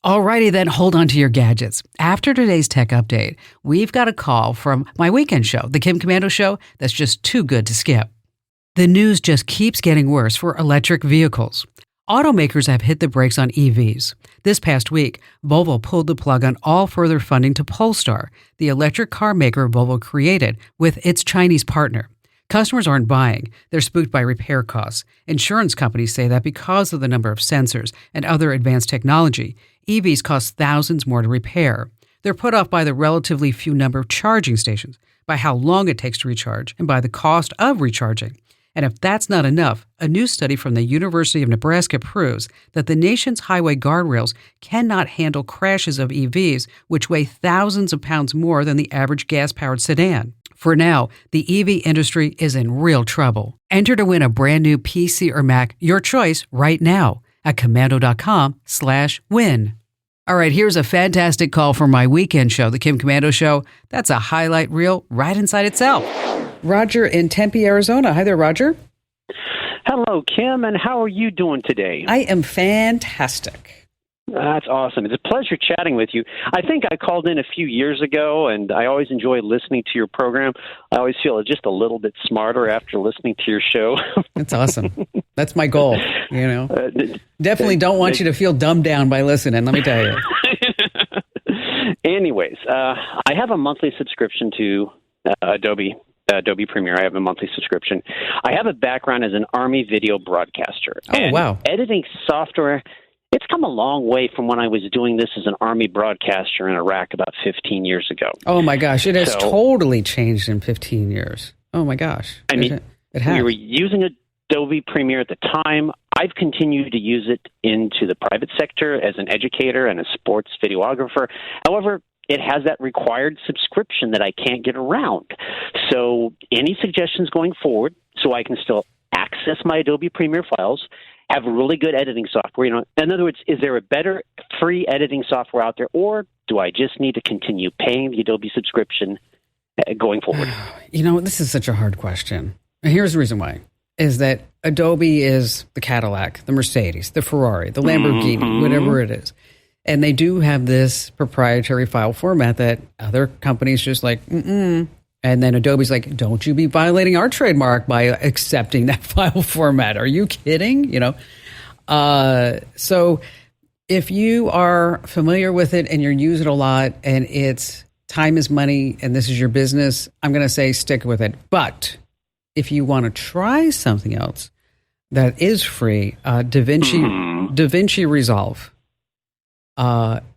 Alrighty then, hold on to your gadgets. After today's tech update, we've got a call from my weekend show, The Kim Komando Show, that's just too good to skip. The news just keeps getting worse for electric vehicles. Automakers have hit the brakes on EVs. This past week, Volvo pulled the plug on all further funding to Polestar, the electric car maker Volvo created with its Chinese partner. Customers aren't buying. They're spooked by repair costs. Insurance companies say that because of the number of sensors and other advanced technology, EVs cost thousands more to repair. They're put off by the relatively few number of charging stations, by how long it takes to recharge, and by the cost of recharging. And if that's not enough, a new study from the University of Nebraska proves that the nation's highway guardrails cannot handle crashes of EVs, which weigh thousands of pounds more than the average gas-powered sedan. For now, the EV industry is in real trouble. Enter to win a brand new PC or Mac, your choice, right now at komando.com/win. All right, here's a fantastic call from my weekend show, The Kim Komando Show. That's a highlight reel right inside itself. Roger in Tempe, Arizona. Hi there, Roger. Hello, Kim, and how are you doing today? I am fantastic. That's awesome. It's a pleasure chatting with you. I think I called in a few years ago, and I always enjoy listening to your program. I always feel just a little bit smarter after listening to your show. That's awesome. That's my goal, you know. Definitely don't want you to feel dumbed down by listening, let me tell you. Anyways, I have a monthly subscription to Adobe Premiere. I have a monthly subscription. I have a background as an Army video broadcaster. Oh, wow. Editing software, it's come a long way from when I was doing this as an Army broadcaster in Iraq about 15 years ago. Oh, my gosh. It has totally changed in 15 years. Oh, my gosh. I mean, it has. We were using Adobe Premiere at the time. I've continued to use it into the private sector as an educator and a sports videographer. However, it has that required subscription that I can't get around. So any suggestions going forward so I can still access my Adobe Premiere files, have really good editing software? You know, in other words, is there a better free editing software out there, or do I just need to continue paying the Adobe subscription going forward? You know, this is such a hard question. And here's the reason why. Is that Adobe is the Cadillac, the Mercedes, the Ferrari, the Lamborghini, whatever it is. And they do have this proprietary file format that other companies just like, And then Adobe's like, don't you be violating our trademark by accepting that file format. Are you kidding? You know? So if you are familiar with it and you're using it a lot and it's time is money and this is your business, I'm going to say stick with it. But if you want to try something else that is free, DaVinci Resolve.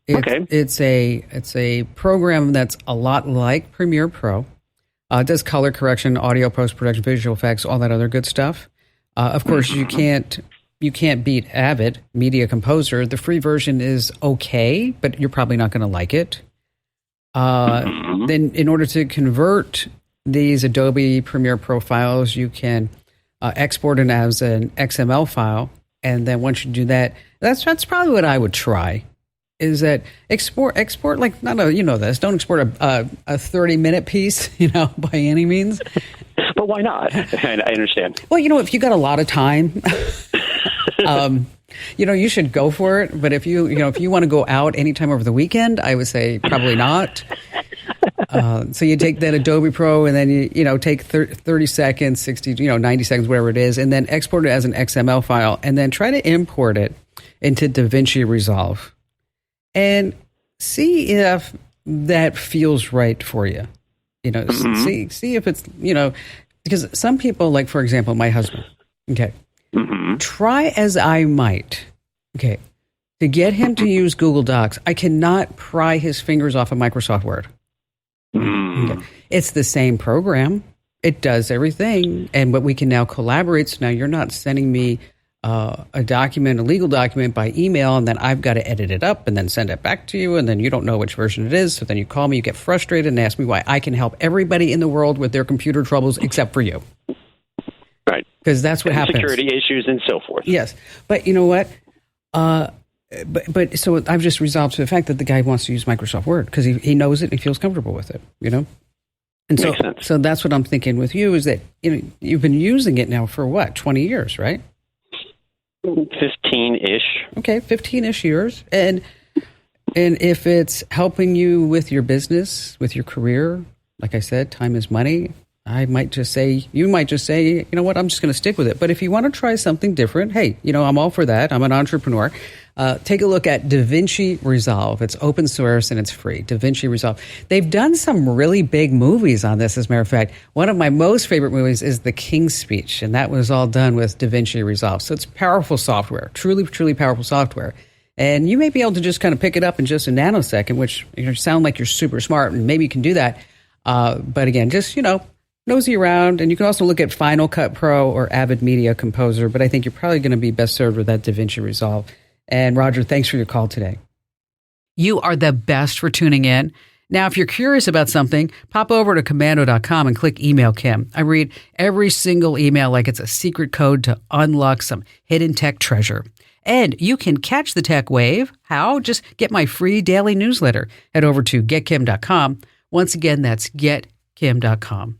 It's a program that's a lot like Premiere Pro. It does color correction, audio post-production, visual effects, all that other good stuff. Of course, you can't beat Avid, Media Composer. The free version is okay, but you're probably not going to like it. Then in order to convert these Adobe Premiere Pro files, you can export it as an XML file. And then once you do that, that's probably what I would try. Is that export like, no, you know this. Don't export a 30-minute piece, you know, by any means. But why not? I understand. Well, you know, if you got a lot of time, you know, you should go for it. But if you want to go out anytime over the weekend, I would say probably not. So you take that Adobe Pro and then you take 30 seconds, 60, 90 seconds, whatever it is, and then export it as an XML file, and then try to import it into DaVinci Resolve. And see if that feels right for you. You know, see if it's, because some people, like, for example, my husband, try as I might, to get him to use Google Docs, I cannot pry his fingers off of Microsoft Word. It's the same program. It does everything. But we can now collaborate. So now you're not sending me a document, a legal document by email, and then I've got to edit it up and then send it back to you, and then you don't know which version it is. So then you call me, you get frustrated and ask me why I can help everybody in the world with their computer troubles except for you. Right. Because that's what happens. Security issues and so forth. Yes. But you know what? But so I've just resolved to the fact that the guy wants to use Microsoft Word because he knows it and he feels comfortable with it, And so that's what I'm thinking with you is that, you've been using it now for what, 20 years, right? 15-ish. Okay, 15-ish years. And And if it's helping you with your business, with your career, like I said, time is money. You might just say, you know what, I'm just going to stick with it. But if you want to try something different, hey, I'm all for that. I'm an entrepreneur. Take a look at DaVinci Resolve. It's open source and it's free. DaVinci Resolve. They've done some really big movies on this, as a matter of fact. One of my most favorite movies is The King's Speech, and that was all done with DaVinci Resolve. So it's powerful software, truly, truly powerful software. And you may be able to just kind of pick it up in just a nanosecond, which sound like you're super smart, and maybe you can do that. But again, just, nosy around. And you can also look at Final Cut Pro or Avid Media Composer, but I think you're probably going to be best served with that DaVinci Resolve. And Roger, thanks for your call today. You are the best for tuning in. Now, if you're curious about something, pop over to Komando.com and click Email Kim. I read every single email like it's a secret code to unlock some hidden tech treasure. And you can catch the tech wave. How? Just get my free daily newsletter. Head over to GetKim.com. Once again, that's GetKim.com.